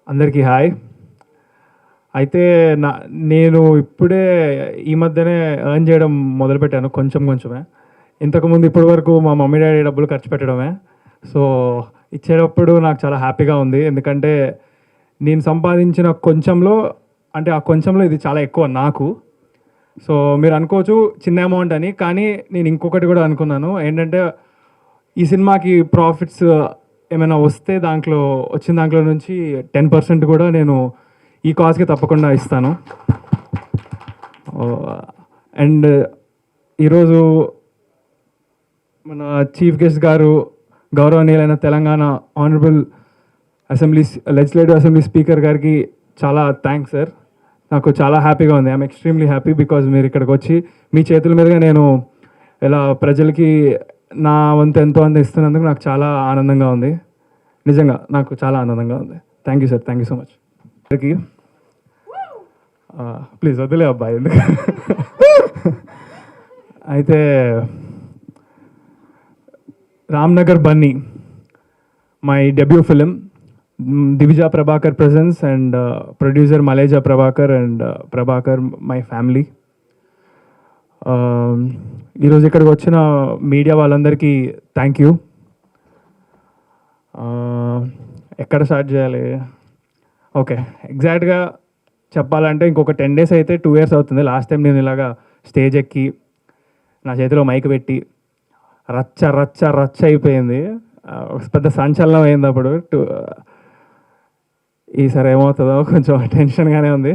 అందరికీ హాయ్. అయితే నేను ఇప్పుడే ఈ మధ్యనే ఎర్న్ చేయడం మొదలుపెట్టాను కొంచెమే. ఇంతకుముందు ఇప్పటి వరకు మా మమ్మీ డాడీ డబ్బులు ఖర్చు పెట్టడమే. సో ఇచ్చేటప్పుడు నాకు చాలా హ్యాపీగా ఉంది. ఎందుకంటే నేను సంపాదించిన కొంచెంలో, అంటే ఆ కొంచెంలో ఇది చాలా ఎక్కువ నాకు. సో మీరు అనుకోవచ్చు చిన్న అమౌంట్ అని, కానీ నేను ఇంకొకటి కూడా అనుకున్నాను. ఏంటంటే ఈ సినిమాకి ప్రాఫిట్స్ ఏమైనా వస్తే వచ్చిన దాంట్లో నుంచి 10% కూడా నేను ఈ కాజ్కి తప్పకుండా ఇస్తాను. అండ్ ఈరోజు మన చీఫ్ గెస్ట్ గారు, గౌరవనీయులైన Telangana honourable legislative assembly speaker గారికి చాలా థ్యాంక్స్ సార్. నాకు చాలా హ్యాపీగా ఉంది. ఐఎమ్ ఎక్స్ట్రీమ్లీ హ్యాపీ బికాజ్ మీరు ఇక్కడికి వచ్చి మీ చేతుల మీదుగా నేను ఇలా ప్రజలకి నా వంతు ఎంతో అంత ఇస్తున్నందుకు నాకు చాలా ఆనందంగా ఉంది. నిజంగా నాకు చాలా ఆనందంగా ఉంది. Thank you sir, thank you so much. Please వదిలే అబ్బాయి ఎందుకు. అయితే Ramnagar Bunny, my debut film. Divija Prabhakar presents and producer Maleja Prabhakar and Prabhakar, my family. ఈరోజు ఇక్కడికి వచ్చిన మీడియా వాళ్ళందరికీ థ్యాంక్ యూ. ఎక్కడ స్టార్ట్ చేయాలి? ఓకే, ఎగ్జాక్ట్గా చెప్పాలంటే ఇంకొక 10 days అయితే 2 years అవుతుంది. లాస్ట్ టైం నేను ఇలాగా స్టేజ్ ఎక్కి నా చేతిలో మైక్ పెట్టి రచ్చ రచ్చ రచ్చ అయిపోయింది. పెద్ద సంచలనం అయింది అప్పుడు. ఈసారి ఏమవుతుందో కొంచెం టెన్షన్గానే ఉంది.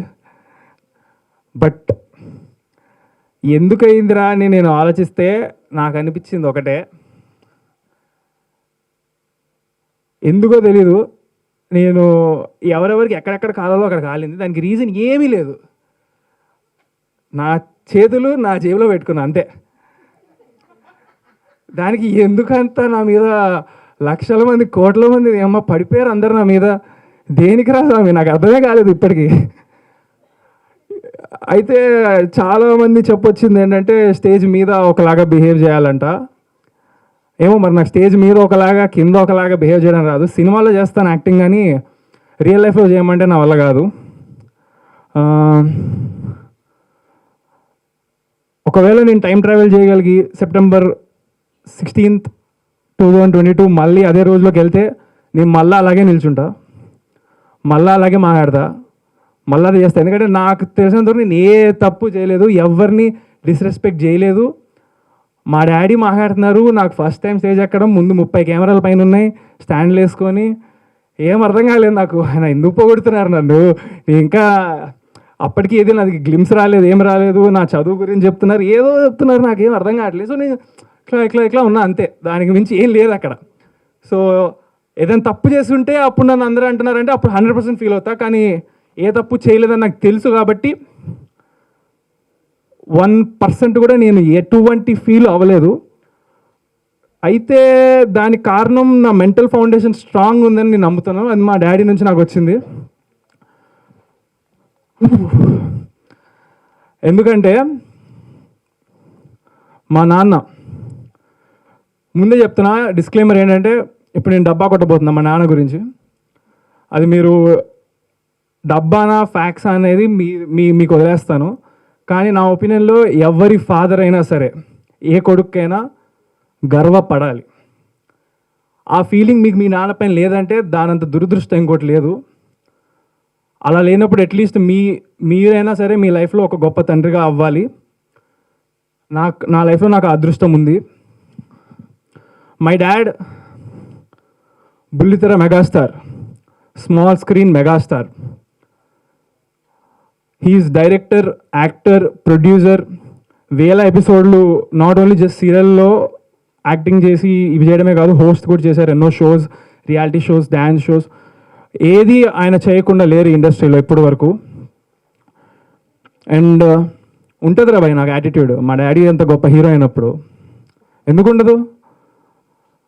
బట్ ఎందుకు అయిందిరా అని నేను ఆలోచిస్తే నాకు అనిపించింది ఒకటే, ఎందుకో తెలీదు, నేను ఎవరెవరికి ఎక్కడెక్కడ కాలాలో అక్కడ కాలింది. దానికి రీజన్ ఏమీ లేదు. నా చేతులు నా జేబులో పెట్టుకున్నా అంతే. దానికి ఎందుకంత నా మీద లక్షల మంది కోట్ల మంది అమ్మ పడిపోయారు అందరు నా మీద. దేనికి రా స్వామి, నాకు అర్థమే కాలేదు ఇప్పటికీ. అయితే చాలామంది చెప్పొచ్చింది ఏంటంటే స్టేజ్ మీద ఒకలాగా బిహేవ్ చేయాలంట. ఏమో మరి నాకు స్టేజ్ మీద ఒకలాగా కింద ఒకలాగా బిహేవ్ చేయడం రాదు. సినిమాలో చేస్తాను యాక్టింగ్, కానీ రియల్ లైఫ్లో చేయమంటే నా వల్ల కాదు. ఒకవేళ నేను టైం ట్రావెల్ చేయగలిగి September 16th, 2022 మళ్ళీ అదే రోజులోకి వెళ్తే నేను మళ్ళీ అలాగే నిల్చుంటా, మళ్ళీ అలాగే మాట్లాడతా, మళ్ళీ అది చేస్తాను. ఎందుకంటే నాకు తెలిసినంతవరకు నేను ఏ తప్పు చేయలేదు, ఎవరిని డిస్రెస్పెక్ట్ చేయలేదు. మా డాడీ మాట్లాడుతున్నారు, నాకు ఫస్ట్ టైం స్టేజ్ ఎక్కడం, ముందు 30 కెమెరాల పైన ఉన్నాయి, స్టాండ్లు వేసుకొని, ఏం అర్థం కాలేదు నాకు. ఆయన ఎందుకు పోగొడుతున్నారు నన్ను. ఇంకా అప్పటికి ఏది నాది గ్లిమ్స్ రాలేదు, ఏం రాలేదు. నా చదువు గురించి చెప్తున్నారు, ఏదో చెప్తున్నారు, నాకేం అర్థం కావట్లేదు. సో నేను ఇట్లా ఉన్నా అంతే, దానికి మించి ఏం లేదు అక్కడ. సో ఏదైనా తప్పు చేస్తుంటే అప్పుడు నన్ను అందరూ అంటున్నారంటే అప్పుడు 100% ఫీల్ అవుతా. కానీ ఏ తప్పు చేయలేదని నాకు తెలుసు కాబట్టి 1% కూడా నేను ఎటువంటి ఫీల్ అవ్వలేదు. అయితే దానికి కారణం నా మెంటల్ ఫౌండేషన్ స్ట్రాంగ్ ఉందని నేను నమ్ముతాను. అది మా డాడీ నుంచి నాకు వచ్చింది. ఎందుకంటే మా నాన్న, ముందే చెప్తున్నా డిస్క్లైమర్ ఏంటంటే, ఇప్పుడు నేను డబ్బా కొట్టబోతున్నా మా నాన్న గురించి. అది మీరు డబ్బానా ఫ్యాక్స్ అనేది మీకు వదిలేస్తాను. కానీ నా ఒపీనియన్లో ఎవరి ఫాదర్ అయినా సరే, ఏ కొడుకైనా గర్వపడాలి. ఆ ఫీలింగ్ మీకు మీ నాన్న పైన లేదంటే దానంత దురదృష్టం ఇంకోటి లేదు. అలా లేనప్పుడు అట్లీస్ట్ మీరైనా సరే మీ లైఫ్లో ఒక గొప్ప తండ్రిగా అవ్వాలి. నా లైఫ్లో నాకు అదృష్టం ఉంది. మై డాడ్ బుల్లితెర megastar, small screen megastar. He's director, actor, producer. వేల ఎపిసోడ్లు నాట్ ఓన్లీ జస్ట్ సీరియల్లో యాక్టింగ్ చేసి ఇవి చేయడమే కాదు, హోస్ట్ కూడా చేశారు. ఎన్నో shows, reality shows, dance shows, ఏది ఆయన చేయకుండా లేరు ఇండస్ట్రీలో ఇప్పటి వరకు. అండ్ ఉంటుంది రా భయ్ నాకు యాటిట్యూడ్. మా డాడీ అంత గొప్ప హీరో అయినప్పుడు ఎందుకు ఉండదు?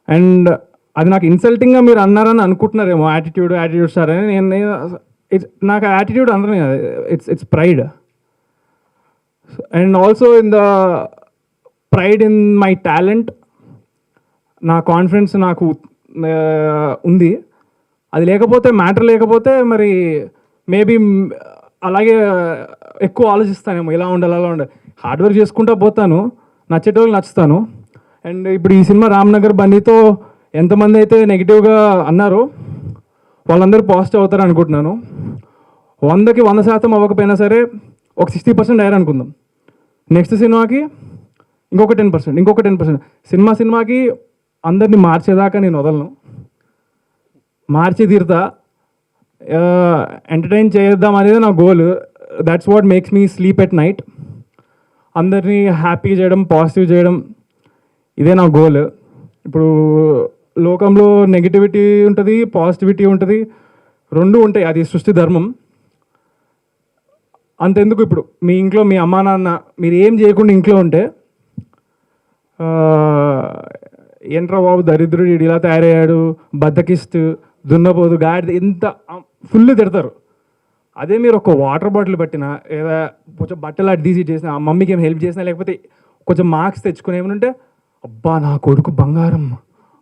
అండ్ అది నాకు ఇన్సల్టింగ్గా మీరు అన్నారని అనుకుంటున్నారేమో, యాటిట్యూడ్ స్టార్ అని. నాకు యాటిట్యూడ్ అందరూ it's pride. And also in the pride in my talent. నా కాన్ఫిడెన్స్ నాకు ఉంది. అది లేకపోతే మ్యాటర్ లేకపోతే మరి మేబీ అలాగే ఎక్కువ ఆలోచిస్తానేమో, ఇలా ఉండాలి అలా ఉండాలి. హార్డ్ వర్క్ చేసుకుంటూ పోతాను, నచ్చేటోళ్ళు నచ్చుతాను. అండ్ ఇప్పుడు ఈ సినిమా రామ్నగర్ బన్నీతో ఎంతమంది అయితే నెగిటివ్గా అన్నారో వాళ్ళందరూ పాజిటివ్ అవుతారు అనుకుంటున్నాను. 100కి 100% అవ్వకపోయినా సరే ఒక 60% అయ్యారు అనుకుందాం. నెక్స్ట్ సినిమాకి ఇంకొక 10%. సినిమాకి అందరినీ మార్చేదాకా నేను వదలను, మార్చి తీరుతా. ఎంటర్టైన్ చేద్దాం అనేది నా goal. That's what makes me sleep at night. అందరినీ హ్యాపీ చేయడం, పాజిటివ్ చేయడం, ఇదే నా గోల్. ఇప్పుడు లోకంలో నెగిటివిటీ ఉంటుంది, పాజిటివిటీ ఉంటుంది, రెండు ఉంటాయి, అది సృష్టి ధర్మం. అంతెందుకు, ఇప్పుడు మీ ఇంట్లో మీ అమ్మా నాన్న మీరు ఏం చేయకుండా ఇంట్లో ఉంటే ఏంట్రా బాబు దరిద్రుడు ఇలా తయారయ్యాడు, బద్దకిస్ట్, దున్నపోదు, గాడి, ఇంత ఫుల్ తిడతారు. అదే మీరు ఒక వాటర్ బాటిల్ పట్టినా లేదా కొంచెం బట్టలు అటు తీసి చేసినా, ఆ మమ్మీకి ఏం హెల్ప్ చేసినా, లేకపోతే కొంచెం మార్క్స్ తెచ్చుకుని ఏమంటే అబ్బా నా కొడుకు బంగారం,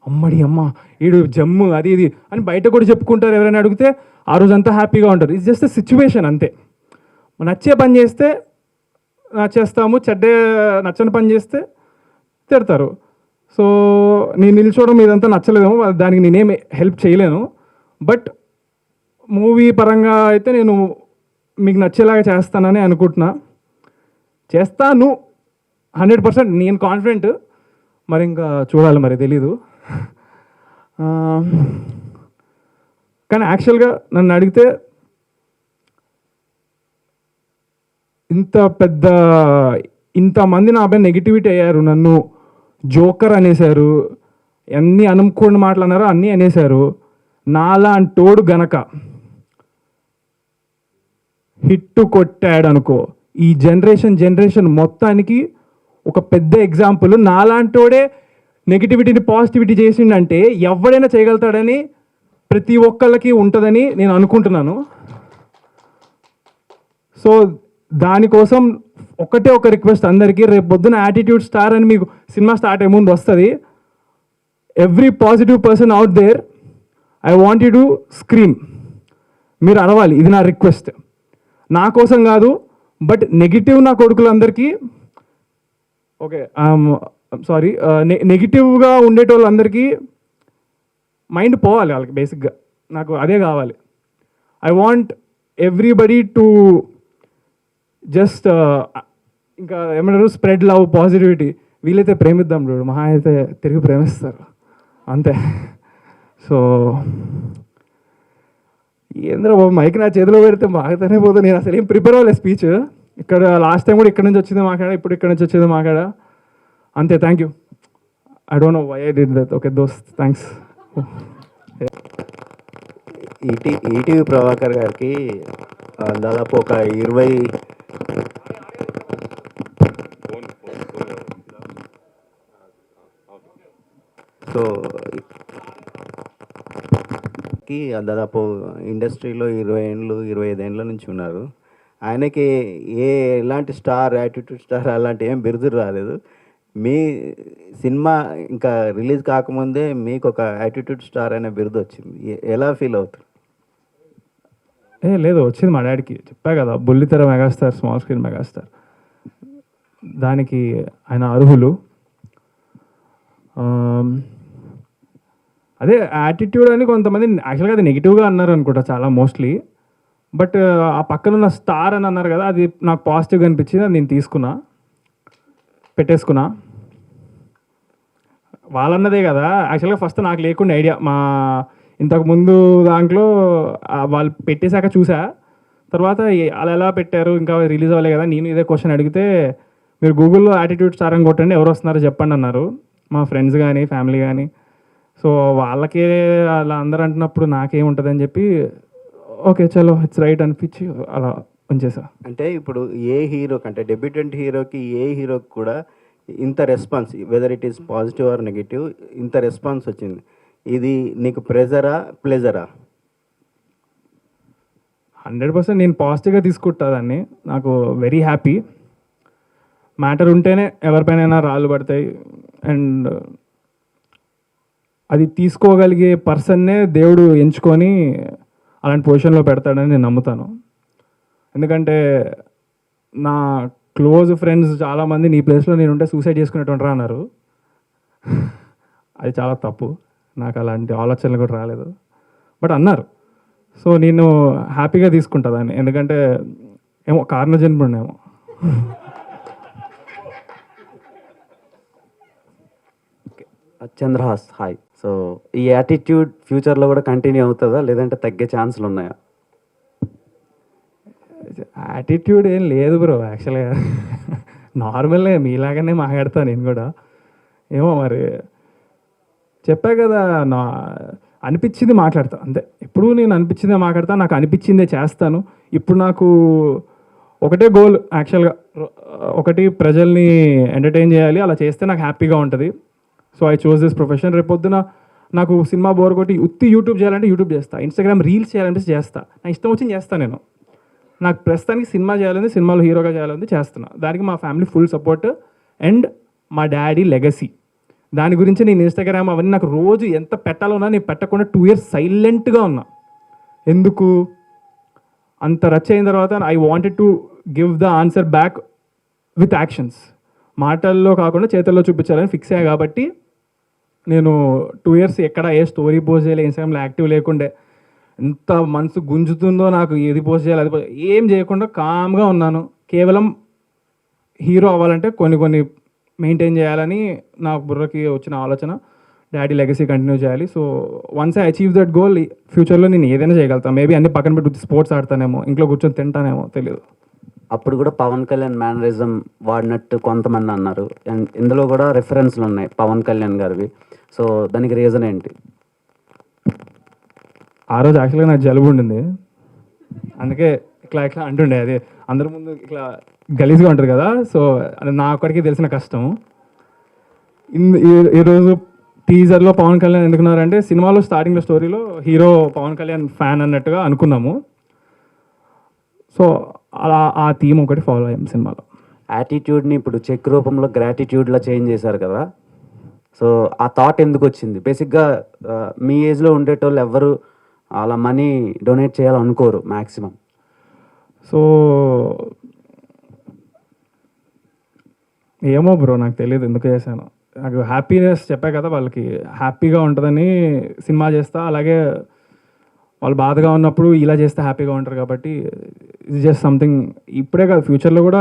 అమ్మడి అమ్మ ఈడు జమ్ము, అది ఇది అని బయట కూడా చెప్పుకుంటారు. ఎవరైనా అడిగితే ఆ రోజంతా హ్యాపీగా ఉంటారు. ఇట్స్ జస్ట్ సిచ్యువేషన్ అంతే. నచ్చే పని చేస్తే నచ్చేస్తాము, నచ్చని పని చేస్తే తిడతారు. సో నేను నిల్చోవడం ఇదంతా నచ్చలేదేమో, దానికి నేనేం హెల్ప్ చేయలేను. బట్ మూవీ పరంగా అయితే నేను మీకు నచ్చేలాగా చేస్తానని అనుకుంటున్నా. చేస్తాను 100%, నేను కాన్ఫిడెంట్. మరి ఇంకా చూడాలి, మరి తెలీదు. కానీ యాక్చువల్గా నన్ను అడిగితే ఇంతమంది నా పైన నెగిటివిటీ అయ్యారు, నన్ను జోకర్ అనేశారు, అన్నీ అనుకోని మాటలు అన్నారు, అన్నీ అనేశారు. నాలాంటోడు గనక హిట్టు కొట్టాడు అనుకో, ఈ జనరేషన్ మొత్తానికి ఒక పెద్ద ఎగ్జాంపుల్. నాలాంటోడే నెగిటివిటీని పాజిటివిటీ చేసిండంటే ఎవడైనా చేయగలుగుతాడని ప్రతి ఒక్కళ్ళకి ఉంటుందని నేను అనుకుంటున్నాను. సో దానికోసం ఒకటే ఒక రిక్వెస్ట్ అందరికీ, రేపు పొద్దున యాటిట్యూడ్ స్టార్ అని మీకు సినిమా స్టార్ట్ అయ్యే ముందు వస్తుంది. Every positive person out there, I want you to scream. మీరు అరవాలి, ఇది నా రిక్వెస్ట్. నా కోసం కాదు, బట్ నెగిటివ్ నా కొడుకులందరికీ, ఓకే సారీ, నెగిటివ్గా ఉండేటోళ్ళందరికీ మైండ్ పోవాలి వాళ్ళకి. బేసిక్గా నాకు అదే కావాలి. I want everybody to just ఇంకా ఏమంటారు, స్ప్రెడ్ లవ్, పాజిటివిటీ. వీలైతే ప్రేమిద్దాం చూడు, మహా అయితే తిరిగి ప్రేమిస్తారు అంతే. సో ఏంద్ర బాబు మైక్ నా చేతిలో పెడితే మాకుతూనే పోతుంది. నేను అసలు ఏం ప్రిపేర్ అవ్వలేదు స్పీచ్. ఇక్కడ లాస్ట్ టైం కూడా ఇక్కడ నుంచి వచ్చింది మాట్లాడా, ఇప్పుడు ఇక్కడ నుంచి వచ్చేది మాట్లాడా, అంతే. Thank you. I don't know why I did that. Okay దోస్త్, థ్యాంక్స్. ఈటీవీ ప్రభాకర్ గారికి దాదాపు ఒక 20 సో దాదాపు ఇండస్ట్రీలో 20 ఏళ్ళు 25 ఏళ్ళ నుంచి ఉన్నారు. ఆయనకి ఎలాంటి స్టార్, యాటిట్యూడ్ స్టార్ అలాంటి ఏం బిరుదులు రాలేదు. మీ సినిమా ఇంకా రిలీజ్ కాకముందే మీకు ఒక యాటిట్యూడ్ స్టార్ అనే బిరుదు వచ్చింది. ఎలా ఫీల్ అవుతారు? లేదు, వచ్చింది మా డాడీకి. చెప్పా కదా, బుల్లితెర మెగాస్టార్, స్మాల్ స్క్రీన్ మెగాస్టార్. దానికి ఆయన అర్హులు. అదే యాటిట్యూడ్ అని కొంతమంది యాక్చువల్గా అది నెగిటివ్గా అన్నారు అనుకుంటా చాలా మోస్ట్లీ. బట్ ఆ పక్కన ఉన్న స్టార్ అని అన్నారు కదా, అది నాకు పాజిటివ్గా అనిపించింది. అది నేను తీసుకున్నా, పెట్టేసుకున్నా. వాళ్ళన్నదే కదా యాక్చువల్గా. ఫస్ట్ నాకు లేకుండా ఐడియా, మా ఇంతకుముందు దాంట్లో వాళ్ళు పెట్టేశాక చూసా. తర్వాత అలా ఎలా పెట్టారు, ఇంకా రిలీజ్ అవ్వలే కదా. నేను ఇదే క్వశ్చన్ అడిగితే, మీరు గూగుల్లో యాటిట్యూడ్ స్టార్ అని కొట్టండి, ఎవరు వస్తున్నారో చెప్పండి అన్నారు, మా ఫ్రెండ్స్ కానీ ఫ్యామిలీ కానీ. సో వాళ్ళకే అలా అందరూ అంటున్నప్పుడు నాకేముంటుందని చెప్పి ఓకే చలో ఇట్స్ రైట్ అనిపించి అలా ఉంచేసా. అంటే ఇప్పుడు ఏ హీరోకి, అంటే డెబ్యూటెంట్ హీరోకి, ఏ హీరోకి కూడా ఇంత response, whether it is positive or negative, ఇంత రెస్పాన్స్ వచ్చింది. ఇది నీకు ప్రెజరా ప్లెజరా? 100% నేను పాజిటివ్గా తీసుకుంటా దాన్ని. నాకు వెరీ హ్యాపీ. మ్యాటర్ ఉంటేనే ఎవరిపైనైనా రాళ్ళు పడతాయి. అండ్ అది తీసుకోగలిగే పర్సన్నే దేవుడు ఎంచుకొని అలాంటి పొజిషన్లో పెడతాడని నేను నమ్ముతాను. ఎందుకంటే నా క్లోజ్ ఫ్రెండ్స్ చాలామంది నీ ప్లేస్లో నేను ఉంటే సూసైడ్ చేసుకునేటువంటి అన్నారు. అది చాలా తప్పు. నాకు అలాంటి ఆలోచనలు కూడా రాలేదు, బట్ అన్నారు. సో నేను హ్యాపీగా తీసుకుంటా దాన్ని, ఎందుకంటే ఏమో కారణ జన్ముడేమో. చంద్రహాస్ హాయ్. సో ఈ యాటిట్యూడ్ ఫ్యూచర్లో కూడా కంటిన్యూ అవుతుందా, లేదంటే తగ్గే ఛాన్సులు ఉన్నాయా? యాటిట్యూడ్ ఏం లేదు బ్రో, యాక్చువల్గా నార్మల్గా మీలాగానే మాట్లాడతాను నేను కూడా. ఏమో మరి చెప్పా కదా, నా అనిపించింది మాట్లాడతా అంతే. ఎప్పుడు నేను అనిపించిందే మాట్లాడతా, నాకు అనిపించిందే చేస్తాను. ఇప్పుడు నాకు ఒకటే గోల్ యాక్చువల్గా, ఒకటి ప్రజల్ని ఎంటర్టైన్ చేయాలి, అలా చేస్తే నాకు హ్యాపీగా ఉంటుంది. So I choose this profession. రేపొద్దున నాకు సినిమా బోర్ కొట్టి ఉత్తి యూట్యూబ్ చేయాలంటే యూట్యూబ్ చేస్తా, ఇన్స్టాగ్రామ్ రీల్స్ చేయాలంటే చేస్తా, నా ఇష్టం వచ్చింది చేస్తాను నేను. నాకు ప్రస్తుతానికి సినిమా చేయాలని, సినిమాలో హీరోగా చేయాలని చేస్తున్నా. దానికి మా ఫ్యామిలీ ఫుల్ సపోర్ట్ అండ్ మా డాడీ లెగసీ. దాని గురించి నేను ఇన్స్టాగ్రామ్ అవన్నీ నాకు రోజు ఎంత పెట్టాలన్నా నేను పెట్టకుండా 2 years సైలెంట్గా ఉన్నా. ఎందుకు అంత రచ్ అయిన తర్వాత I wanted to give the answer back with actions. మాటల్లో కాకుండా చేతుల్లో చూపించాలని ఫిక్స్ అయ్యా. కాబట్టి నేను 2 years ఎక్కడ ఏ స్టోరీ పోస్ట్ చేయాలి, ఇన్స్టాగ్రామ్లో యాక్టివ్ లేకుండే, ఎంత మనసు గుంజుతుందో నాకు, ఏది పోస్ట్ చేయాలి అది ఏం చేయకుండా కామ్గా ఉన్నాను. కేవలం హీరో అవ్వాలంటే కొన్ని మెయింటైన్ చేయాలని నా బుర్రకి వచ్చిన ఆలోచన. డాడీ లెగసీ కంటిన్యూ చేయాలి. So once I achieve that goal, ఫ్యూచర్లో నేను ఏదైనా చేయగలుగుతాను. మేబీ అన్ని పక్కన పెట్టి స్పోర్ట్స్ ఆడతానేమో, ఇంట్లో కూర్చొని తింటానేమో, తెలియదు. అప్పుడు కూడా పవన్ కళ్యాణ్ మేనరిజం వాడినట్టు కొంతమంది అన్నారు, అండ్ ఇందులో కూడా రెఫరెన్స్లు ఉన్నాయి పవన్ కళ్యాణ్ గారివి. సో దానికి రీజన్ ఏంటి? ఆ రోజు యాక్చువల్గా నాకు జలుబు ఉండింది, అందుకే ఇట్లా అంటుండే. అది అందరి ముందు ఇట్లా గలీజ్గా ఉంటుంది కదా, సో అది నా ఒక్కడికి తెలిసిన కష్టం. ఈరోజు టీజర్లో పవన్ కళ్యాణ్ ఎందుకున్నారంటే, సినిమాలో స్టార్టింగ్లో స్టోరీలో హీరో పవన్ కళ్యాణ్ ఫ్యాన్ అన్నట్టుగా అనుకున్నాము. సో అలా ఆ థీమ్ ఒకటి ఫాలో అయ్యాం సినిమాలో. యాటిట్యూడ్ని ఇప్పుడు చెక్ రూపంలో గ్రాటిట్యూడ్లో చేంజ్ చేశారు కదా, సో ఆ థాట్ ఎందుకు వచ్చింది? బేసిక్గా మీ ఏజ్లో ఉండేటోళ్ళు ఎవ్వరు అలా మనీ డొనేట్ చేయాలనుకోరు మ్యాక్సిమం. సో ఏమో బ్రో, నాకు తెలియదు ఎందుకు చేశాను. నాకు హ్యాపీనెస్ చెప్పా కదా, వాళ్ళకి హ్యాపీగా ఉంటుందని సినిమా చేస్తా. అలాగే వాళ్ళు బాధగా ఉన్నప్పుడు ఇలా చేస్తే హ్యాపీగా ఉంటారు. కాబట్టి ఇది జస్ట్ సంథింగ్. ఇప్పుడే కాదు, ఫ్యూచర్లో కూడా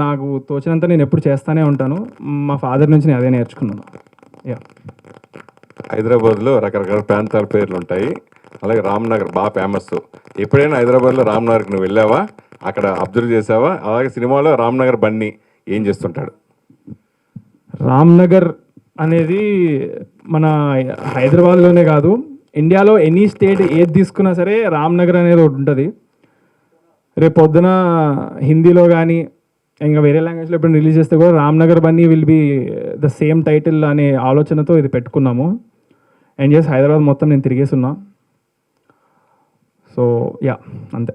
నాకు తోచినంత నేను ఎప్పుడు చేస్తూనే ఉంటాను. మా ఫాదర్ నుంచి నేను అదే నేర్చుకున్నాను. యా. హైదరాబాద్లో రకరకాల ప్రాంతాల పేర్లు ఉంటాయి, అలాగే రామ్నగర్ బాగా ఫేమస్. ఎప్పుడైనా హైదరాబాద్లో రామ్నగర్కి నువ్వు వెళ్ళావా, అక్కడ అబ్జర్వ్ చేసావా? అలాగే సినిమాలో రామ్నగర్ బన్నీ ఏం చేస్తుంటాడు? రామ్నగర్ అనేది మన హైదరాబాద్లోనే కాదు, ఇండియాలో ఎనీ స్టేట్ ఏది తీసుకున్నా సరే రామ్నగర్ అనేది ఒకటి ఉంటుంది. రేపు పొద్దున హిందీలో కానీ ఇంకా వేరే లాంగ్వేజ్లో ఎప్పుడు రిలీజ్ చేస్తే కూడా Ramnagar Bunny will be the same title అనే ఆలోచనతో ఇది పెట్టుకున్నాము. అండ్ హైదరాబాద్ మొత్తం నేను తిరిగేసి ఉన్నా. సో యా, అంతే.